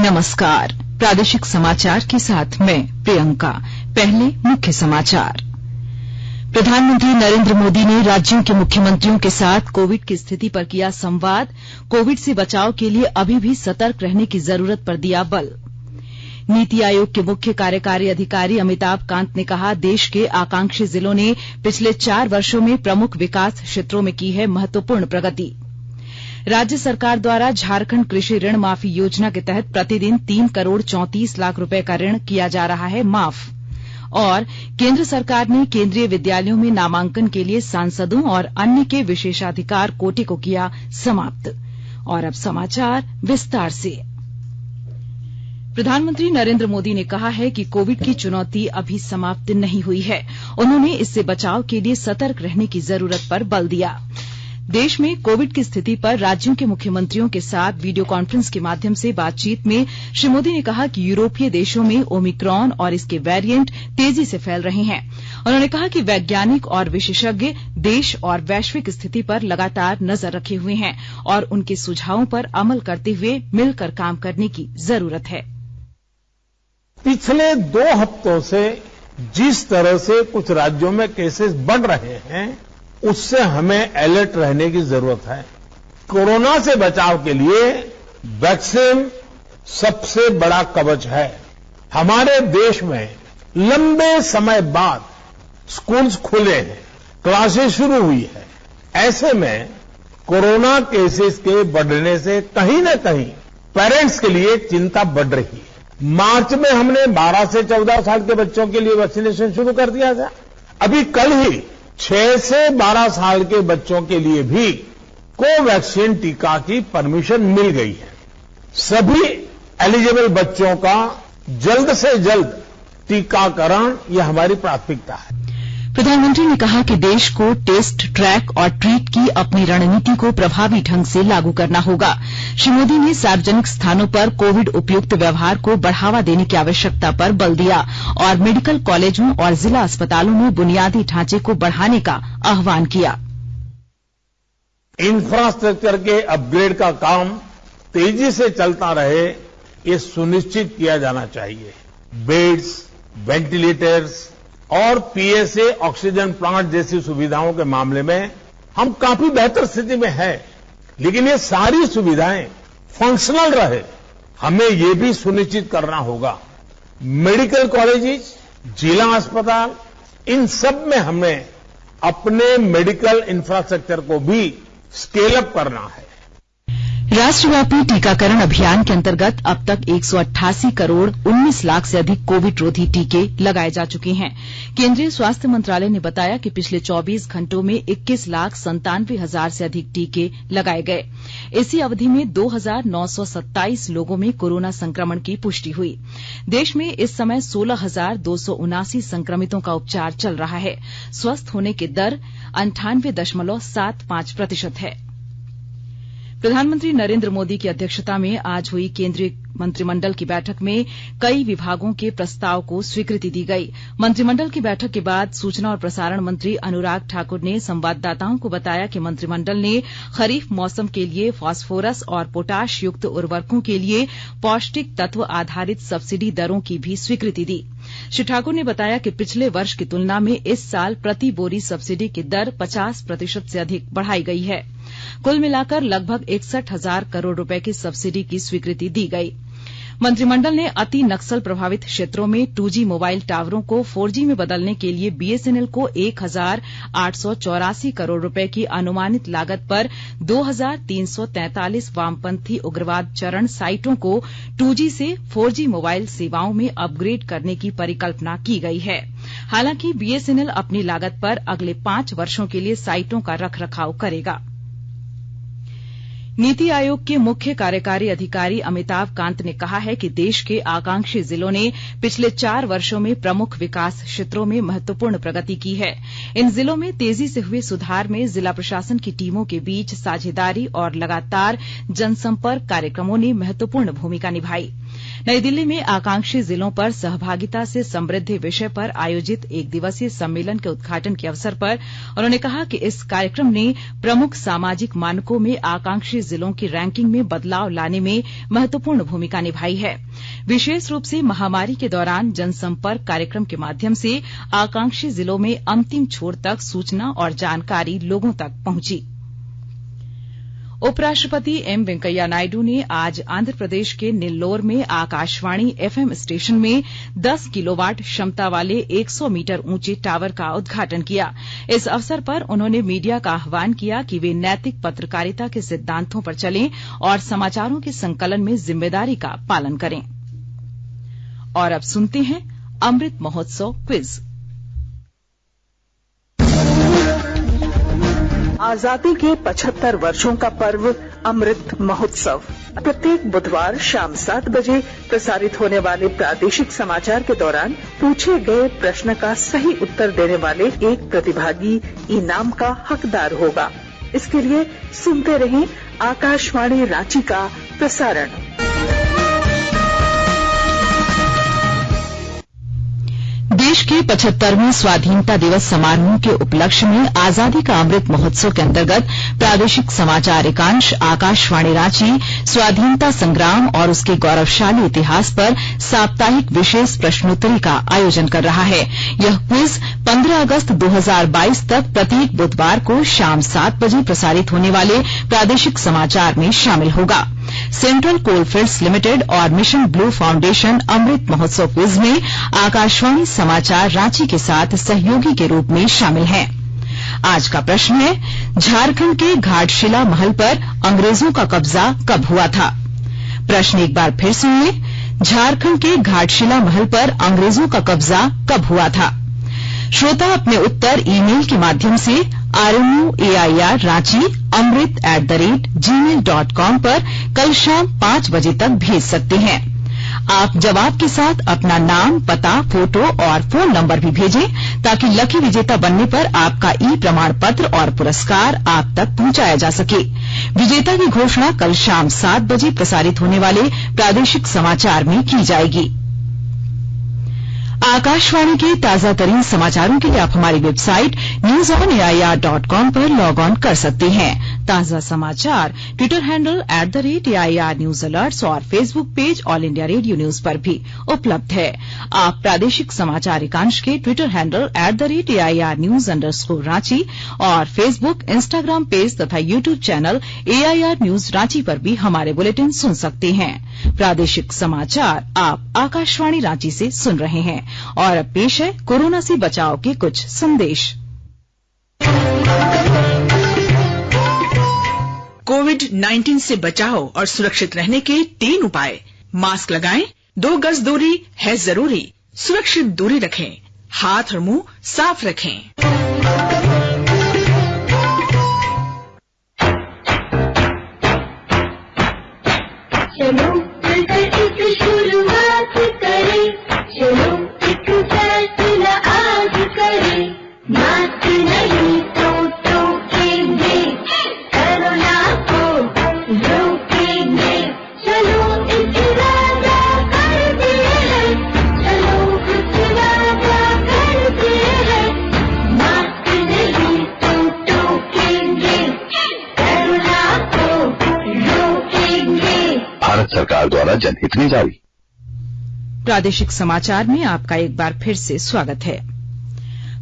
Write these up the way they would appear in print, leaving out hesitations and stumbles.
नमस्कार, प्रादेशिक समाचार के साथ मैं प्रियंका। पहले मुख्य समाचार। प्रधानमंत्री नरेंद्र मोदी ने राज्यों के मुख्यमंत्रियों के साथ कोविड की स्थिति पर किया संवाद। कोविड से बचाव के लिए अभी भी सतर्क रहने की जरूरत पर दिया बल। नीति आयोग के मुख्य कार्यकारी अधिकारी अमिताभ कांत ने कहा, देश के आकांक्षी जिलों ने पिछले 4 वर्षों में प्रमुख विकास क्षेत्रों में की है महत्वपूर्ण प्रगति। राज्य सरकार द्वारा झारखंड कृषि ऋण माफी योजना के तहत प्रतिदिन 3 करोड़ 34 लाख रुपए का ऋण किया जा रहा है माफ। और केंद्र सरकार ने केंद्रीय विद्यालयों में नामांकन के लिए सांसदों और अन्य के विशेषाधिकार कोटे को किया समाप्त। और अब समाचार विस्तार से। प्रधानमंत्री नरेंद्र मोदी ने कहा है कि कोविड की चुनौती अभी समाप्त नहीं हुई है। उन्होंने इससे बचाव के लिए सतर्क रहने की जरूरत पर बल दिया। देश में कोविड की स्थिति पर राज्यों के मुख्यमंत्रियों के साथ वीडियो कॉन्फ्रेंस के माध्यम से बातचीत में श्री मोदी ने कहा कि यूरोपीय देशों में ओमिक्रॉन और इसके वेरिएंट तेजी से फैल रहे हैं। उन्होंने कहा कि वैज्ञानिक और विशेषज्ञ देश और वैश्विक स्थिति पर लगातार नजर रखे हुए हैं और उनके सुझावों पर अमल करते हुए मिलकर काम करने की जरूरत है। पिछले 2 हफ्तों से जिस तरह से कुछ राज्यों में केसेस बढ़ रहे हैं, उससे हमें अलर्ट रहने की जरूरत है। कोरोना से बचाव के लिए वैक्सीन सबसे बड़ा कवच है। हमारे देश में लंबे समय बाद स्कूल्स खुले हैं, क्लासेस शुरू हुई है। ऐसे में कोरोना केसेस के बढ़ने से कहीं न कहीं पेरेंट्स के लिए चिंता बढ़ रही है। मार्च में हमने 12 से 14 साल के बच्चों के लिए वैक्सीनेशन शुरू कर दिया था। अभी कल ही 6 से 12 साल के बच्चों के लिए भी कोवैक्सीन टीका की परमिशन मिल गई है। सभी एलिजिबल बच्चों का जल्द से जल्द टीकाकरण यह हमारी प्राथमिकता है। प्रधानमंत्री ने कहा कि देश को टेस्ट, ट्रैक और ट्रीट की अपनी रणनीति को प्रभावी ढंग से लागू करना होगा। श्री मोदी ने सार्वजनिक स्थानों पर कोविड उपयुक्त व्यवहार को बढ़ावा देने की आवश्यकता पर बल दिया और मेडिकल कॉलेजों और जिला अस्पतालों में बुनियादी ढांचे को बढ़ाने का आह्वान किया। इंफ्रास्ट्रक्चर के अपग्रेड का काम तेजी से चलता रहे, ये सुनिश्चित किया जाना चाहिए। बेड्स, वेंटिलेटर्स और पीएसए ऑक्सीजन प्लांट जैसी सुविधाओं के मामले में हम काफी बेहतर स्थिति में हैं, लेकिन ये सारी सुविधाएं फंक्शनल रहे, हमें ये भी सुनिश्चित करना होगा। मेडिकल कॉलेजेस, जिला अस्पताल, इन सब में हमें अपने मेडिकल इंफ्रास्ट्रक्चर को भी स्केल अप करना है। राष्ट्रव्यापी टीकाकरण अभियान के अंतर्गत अब तक 188 करोड़ 19 लाख से अधिक कोविड रोधी टीके लगाए जा चुके हैं। केंद्रीय स्वास्थ्य मंत्रालय ने बताया कि पिछले 24 घंटों में 21 लाख 97 हजार से अधिक टीके लगाए गए। इसी अवधि में 2,927 लोगों में कोरोना संक्रमण की पुष्टि हुई। देश में इस समय 16,279 संक्रमितों का उपचार चल रहा है। स्वस्थ होने की दर 98.75% है। प्रधानमंत्री नरेंद्र मोदी की अध्यक्षता में आज हुई केंद्रीय मंत्रिमंडल की बैठक में कई विभागों के प्रस्ताव को स्वीकृति दी गई। मंत्रिमंडल की बैठक के बाद सूचना और प्रसारण मंत्री अनुराग ठाकुर ने संवाददाताओं को बताया कि मंत्रिमंडल ने खरीफ मौसम के लिए फास्फोरस और पोटाश युक्त उर्वरकों के लिए पौष्टिक तत्व आधारित सब्सिडी दरों की भी स्वीकृति दी। श्री ठाकुर ने बताया कि पिछले वर्ष की तुलना में इस साल प्रति बोरी सब्सिडी की दर 50% से अधिक बढ़ाई गई है। कुल मिलाकर लगभग 61,000 करोड़ रुपए की सब्सिडी की स्वीकृति दी गई। मंत्रिमंडल ने अति नक्सल प्रभावित क्षेत्रों में 2G मोबाइल टावरों को 4G में बदलने के लिए BSNL को 1,884 करोड़ रुपए की अनुमानित लागत पर 2,343 वामपंथी उग्रवाद चरण साइटों को 2G से 4G मोबाइल सेवाओं में अपग्रेड करने की परिकल्पना की गई है। हालांकि BSNL अपनी लागत पर अगले 5 वर्षों के लिए साइटों का रखरखाव करेगा। नीति आयोग के मुख्य कार्यकारी अधिकारी अमिताभ कांत ने कहा है कि देश के आकांक्षी जिलों ने पिछले 4 वर्षों में प्रमुख विकास क्षेत्रों में महत्वपूर्ण प्रगति की है। इन जिलों में तेजी से हुए सुधार में जिला प्रशासन की टीमों के बीच साझेदारी और लगातार जनसंपर्क कार्यक्रमों ने महत्वपूर्ण भूमिका निभाई। नई दिल्ली में आकांक्षी जिलों पर सहभागिता से समृद्धि विषय पर आयोजित एक दिवसीय सम्मेलन के उद्घाटन के अवसर पर उन्होंने कहा कि इस कार्यक्रम ने प्रमुख सामाजिक मानकों में आकांक्षी जिलों की रैंकिंग में बदलाव लाने में महत्वपूर्ण भूमिका निभाई है। विशेष रूप से महामारी के दौरान जनसंपर्क कार्यक्रम के माध्यम से आकांक्षी जिलों में अंतिम छोर तक सूचना और जानकारी लोगों तक पहुंची। उपराष्ट्रपति एम वेंकैया नायडू ने आज आंध्र प्रदेश के नेल्लोर में आकाशवाणी एफएम स्टेशन में 10 किलोवाट क्षमता वाले 100 मीटर ऊंचे टावर का उद्घाटन किया। इस अवसर पर उन्होंने मीडिया का आह्वान किया कि वे नैतिक पत्रकारिता के सिद्धांतों पर चलें और समाचारों के संकलन में जिम्मेदारी का पालन करें। और अब सुनते हैं अमृत महोत्सव क्विज। आजादी के 75 वर्षों का पर्व अमृत महोत्सव प्रत्येक बुधवार शाम 7 बजे प्रसारित होने वाले प्रादेशिक समाचार के दौरान पूछे गए प्रश्न का सही उत्तर देने वाले एक प्रतिभागी इनाम का हकदार होगा। इसके लिए सुनते रहें आकाशवाणी रांची का प्रसारण। देश के 75वें स्वाधीनता दिवस समारोह के उपलक्ष्य में आजादी का अमृत महोत्सव के अंतर्गत प्रादेशिक समाचार एकांश आकाशवाणी रांची स्वाधीनता संग्राम और उसके गौरवशाली इतिहास पर साप्ताहिक विशेष प्रश्नोत्तरी का आयोजन कर रहा है। यह क्विज 15 अगस्त 2022 तक प्रत्येक बुधवार को शाम 7 बजे प्रसारित होने वाले प्रादेशिक समाचार में शामिल होगा। सेंट्रल कोलफील्ड्स लिमिटेड और mission blue foundation Amrit Mahotsav quiz में आकाशवाणी समाचार रांची के साथ सहयोगी के रूप में शामिल हैं। आज का प्रश्न है, झारखंड के घाटशिला महल पर अंग्रेजों का कब्जा कब हुआ था? प्रश्न एक बार फिर सुनिए, झारखंड के घाटशिला महल पर अंग्रेजों का कब्जा कब हुआ था? श्रोता अपने उत्तर ईमेल के माध्यम से rmuair@amrit@gmail.com पर कल शाम 5 बजे तक भेज सकते हैं। आप जवाब के साथ अपना नाम, पता, फोटो और फोन नंबर भी भेजें ताकि लकी विजेता बनने पर आपका ई प्रमाण पत्र और पुरस्कार आप तक पहुंचाया जा सके। विजेता की घोषणा कल शाम 7 बजे प्रसारित होने वाले प्रादेशिक समाचार में की जाएगी। आकाशवाणी के ताजा तरीन समाचारों के लिए आप हमारी वेबसाइट newsonair.com पर लॉग ऑन कर सकते हैं। ताजा समाचार Twitter handle @AIR news alerts और Facebook page All India Radio news पर भी उपलब्ध है। आप प्रादेशिक समाचार एकांश के ट्विटर हैंडल @AIR न्यूज_रांची और फेसबुक, इंस्टाग्राम पेज तथा YouTube channel AIR news Ranchi पर भी हमारे बुलेटिन सुन सकते हैं। प्रादेशिक समाचार आप आकाशवाणी रांची से सुन रहे हैं और अब पेश है कोरोना से बचाव के कुछ संदेश। कोविड-19 से बचाव और सुरक्षित रहने के 3 उपाय। मास्क लगाएं, 2 गज दूरी है जरूरी, सुरक्षित दूरी रखें, हाथ और मुंह साफ रखें। चलो मिलकर एक शुरुआत करें, चलो एक फैसला आज करें, मास्क नहीं तो टोकेंगे, कोरोना को रोकेंगे, चलो एक वादा करते हैं, चलो कुछ वादा करते हैं, मास्क नहीं तो टोकेंगे, कोरोना को रोकेंगे। भारत सरकार द्वारा जनहित में जारी। प्रादेशिक समाचार में आपका एक बार फिर से स्वागत है।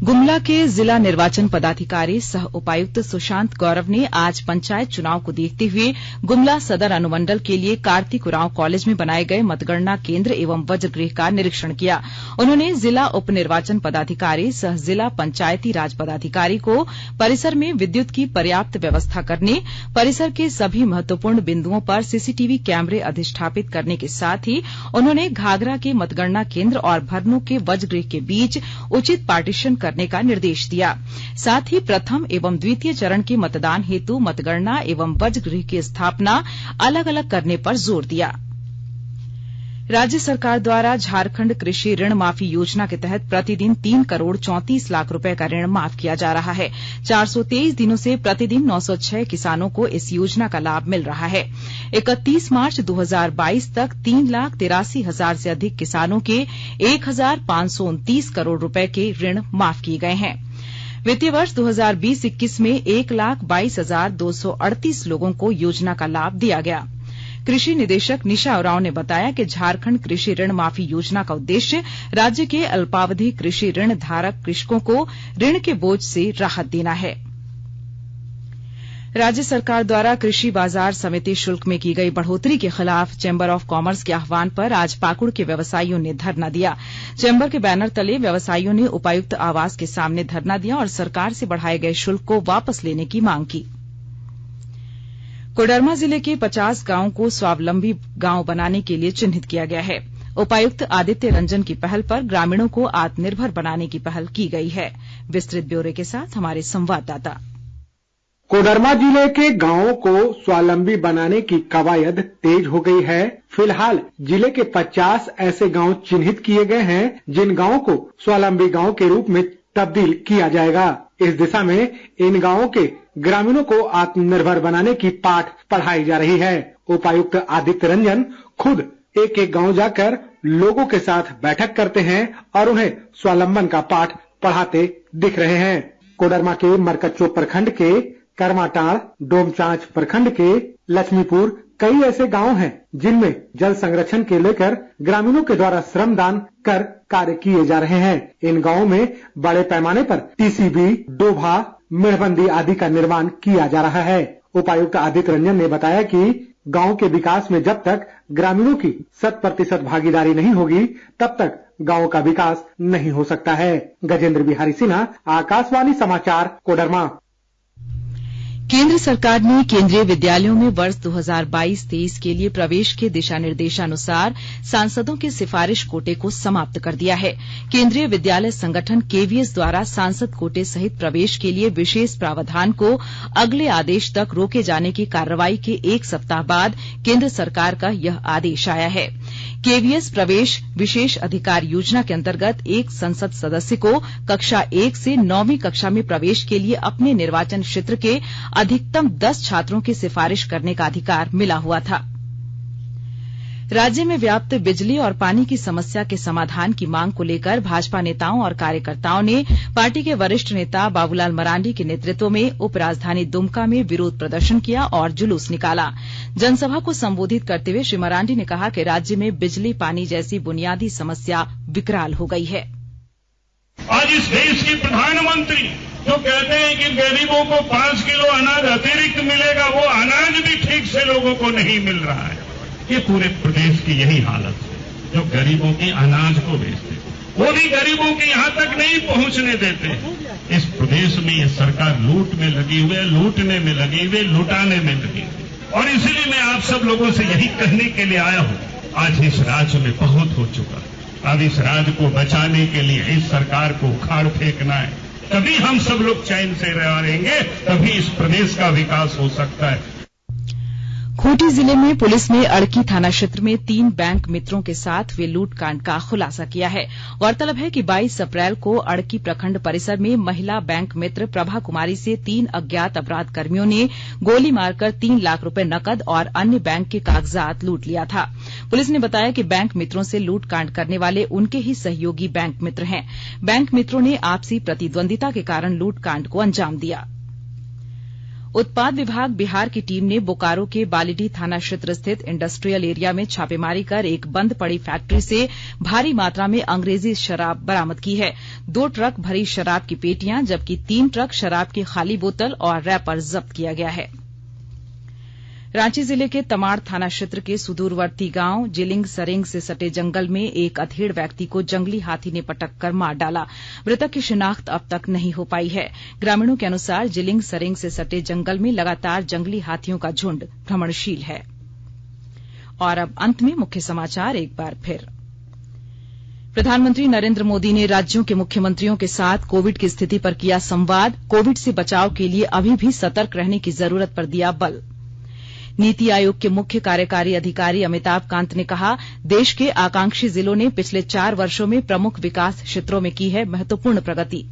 गुमला के जिला निर्वाचन पदाधिकारी सह उपायुक्त सुशांत गौरव ने आज पंचायत चुनाव को देखते हुए गुमला सदर अनुमंडल के लिए कार्तिक उरांव कॉलेज में बनाए गए मतगणना केंद्र एवं वजगृह का निरीक्षण किया। उन्होंने जिला उप निर्वाचन पदाधिकारी सह जिला पंचायती राज पदाधिकारी को परिसर में विद्युत की पर्याप्त व्यवस्था करने, परिसर के सभी महत्वपूर्ण बिंदुओं पर सीसीटीवी कैमरे अधिष्ठापित करने के साथ ही उन्होंने घाघरा के मतगणना केंद्र और भरनों के वजगृह के बीच उचित पार्टीशन करने का निर्देश दिया। साथ ही प्रथम एवं द्वितीय चरण के मतदान हेतु मतगणना एवं वजगृह की स्थापना अलग अलग करने पर जोर दिया। राज्य सरकार द्वारा झारखंड कृषि ऋण माफी योजना के तहत प्रतिदिन 3 करोड़ 34 लाख रुपए का ऋण माफ किया जा रहा है। 423 दिनों से प्रतिदिन 906 किसानों को इस योजना का लाभ मिल रहा है। 31 मार्च 2022 तक 3,83,000 से अधिक किसानों के 1,529 करोड़ रुपए के ऋण माफ किए गए हैं। वित्तीय वर्ष 2020-21 में 1,22,238 लोगों को योजना का लाभ दिया गया। कृषि निदेशक निशा उरांव ने बताया कि झारखंड कृषि ऋण माफी योजना का उद्देश्य राज्य के अल्पावधि कृषि ऋण धारक कृषकों को ऋण के बोझ से राहत देना है। राज्य सरकार द्वारा कृषि बाजार समिति शुल्क में की गई बढ़ोतरी के खिलाफ चैंबर ऑफ कॉमर्स के आह्वान पर आज पाकुड़ के व्यवसायियों ने धरना दिया। चैंबर के बैनर तले व्यवसायियों ने उपायुक्त आवास के सामने धरना दिया और सरकार से बढ़ाए गए शुल्क को वापस लेने की मांग की। कोडरमा जिले के 50 गांवों को स्वावलंबी गांव बनाने के लिए चिन्हित किया गया है। उपायुक्त आदित्य रंजन की पहल पर ग्रामीणों को आत्मनिर्भर बनाने की पहल की गई है। विस्तृत ब्यौरे के साथ हमारे संवाददाता। कोडरमा जिले के गांवों को स्वावलंबी बनाने की कवायद तेज हो गई है। फिलहाल जिले के 50 ऐसे गांव चिन्हित किए गए हैं जिन गांवों को स्वावलंबी गांव के रूप में तब्दील किया जाएगा। इस दिशा में इन गांवों के ग्रामीणों को आत्मनिर्भर बनाने की पाठ पढ़ाई जा रही है। उपायुक्त आदित्य रंजन खुद एक एक गांव जाकर लोगों के साथ बैठक करते हैं और उन्हें स्वावलंबन का पाठ पढ़ाते दिख रहे हैं। कोडरमा के मरकच्चो प्रखंड के करमाटांड़, डोमचांच प्रखंड के लक्ष्मीपुर कई ऐसे गांव हैं जिनमें जल संरक्षण के लेकर ग्रामीणों के द्वारा श्रमदान कर कार्य किए जा रहे हैं। इन गांवों में बड़े पैमाने पर टीसीबी, डोभा, मेढ़बंदी आदि का निर्माण किया जा रहा है। उपायुक्त आदित्य रंजन ने बताया कि गांव के विकास में जब तक ग्रामीणों की 100% भागीदारी नहीं होगी तब तक गांव का विकास नहीं हो सकता है। गजेंद्र बिहारी सिन्हा, आकाशवाणी समाचार, कोडरमा। केंद्र सरकार ने केंद्रीय विद्यालयों में वर्ष 2022-23 के लिए प्रवेश के दिशा निर्देशानुसार सांसदों के सिफारिश कोटे को समाप्त कर दिया है। केंद्रीय विद्यालय संगठन केवीएस द्वारा सांसद कोटे सहित प्रवेश के लिए विशेष प्रावधान को अगले आदेश तक रोके जाने की कार्रवाई के एक सप्ताह बाद केंद्र सरकार का यह आदेश आया है। केवीएस प्रवेश विशेष अधिकार योजना के अंतर्गत एक संसद सदस्य को कक्षा 1 से 9वीं कक्षा में प्रवेश के लिए अपने निर्वाचन क्षेत्र के अधिकतम 10 छात्रों की सिफारिश करने का अधिकार मिला हुआ था। राज्य में व्याप्त बिजली और पानी की समस्या के समाधान की मांग को लेकर भाजपा नेताओं और कार्यकर्ताओं ने पार्टी के वरिष्ठ नेता बाबूलाल मरांडी के नेतृत्व में उपराजधानी दुमका में विरोध प्रदर्शन किया और जुलूस निकाला। जनसभा को संबोधित करते हुए श्री मरांडी ने कहा कि राज्य में बिजली पानी जैसी बुनियादी समस्या विकराल हो गई है। आज इस देश के प्रधानमंत्री जो कहते हैं कि गरीबों को 5 किलो अनाज अतिरिक्त मिलेगा, वो अनाज भी ठीक से लोगों को नहीं मिल रहा है। ये पूरे प्रदेश की यही हालत है। जो गरीबों की अनाज को बेचते वो भी गरीबों के यहाँ तक नहीं पहुंचने देते। इस प्रदेश में ये सरकार लूट में लगी हुई है, लूटने में लगी हुई, लुटाने में लगी हुई। और इसलिए मैं आप सब लोगों से यही कहने के लिए आया हूँ, आज इस राज्य में बहुत हो चुका है। अब इस राज्य को बचाने के लिए इस सरकार को उखाड़ फेंकना है। तभी हम सब लोग चैन से रहेंगे, तभी इस प्रदेश का विकास हो सकता है। खूंटी जिले में पुलिस ने अड़की थाना क्षेत्र में 3 बैंक मित्रों के साथ हुए लूटकांड का खुलासा किया है। गौरतलब है कि 22 अप्रैल को अड़की प्रखंड परिसर में महिला बैंक मित्र प्रभा कुमारी से 3 अज्ञात अपराध कर्मियों ने गोली मारकर 3 लाख रुपए नकद और अन्य बैंक के कागजात लूट लिया था। पुलिस ने बताया कि बैंक मित्रों से लूटकांड करने वाले उनके ही सहयोगी बैंक मित्र हैं। बैंक मित्रों ने आपसी प्रतिद्वंदिता के कारण लूटकांड को अंजाम दिया। उत्पाद विभाग बिहार की टीम ने बोकारो के बालीडीह थाना क्षेत्र स्थित इंडस्ट्रियल एरिया में छापेमारी कर एक बंद पड़ी फैक्ट्री से भारी मात्रा में अंग्रेजी शराब बरामद की है। 2 ट्रक भरी शराब की पेटियां जबकि 3 ट्रक शराब की खाली बोतल और रैपर जब्त किया गया है। रांची जिले के तमाड़ थाना क्षेत्र के सुदूरवर्ती गांव जिलिंग सरेंग से सटे जंगल में एक अधेड़ व्यक्ति को जंगली हाथी ने पटक कर मार डाला। मृतक की शिनाख्त अब तक नहीं हो पाई है। ग्रामीणों के अनुसार जिलिंग सरेंग से सटे जंगल में लगातार जंगली हाथियों का झुंड भ्रमणशील है। और अब अंत में मुख्य समाचार एक बार फिर। प्रधानमंत्री नरेंद्र मोदी ने राज्यों के मुख्यमंत्रियों के साथ कोविड की स्थिति पर किया संवाद। कोविड से बचाव के लिए अभी भी सतर्क रहने की जरूरत पर दिया बल। नीति आयोग के मुख्य कार्यकारी अधिकारी अमिताभ कांत ने कहा, देश के आकांक्षी जिलों ने पिछले 4 वर्षों में प्रमुख विकास क्षेत्रों में की है महत्वपूर्ण प्रगति।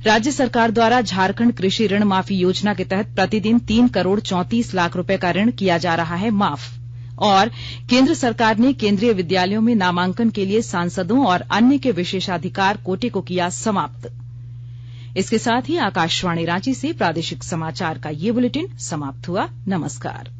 राज्य सरकार द्वारा झारखंड कृषि ऋण माफी योजना के तहत प्रतिदिन 3 करोड़ 34 लाख रुपए का ऋण किया जा रहा है माफ। और केंद्र सरकार ने केंद्रीय विद्यालयों में नामांकन के लिए सांसदों और अन्य के विशेषाधिकार कोटे को किया समाप्त। इसके साथ ही आकाशवाणी रांची से प्रादेशिक समाचार का ये बुलेटिन समाप्त हुआ। नमस्कार।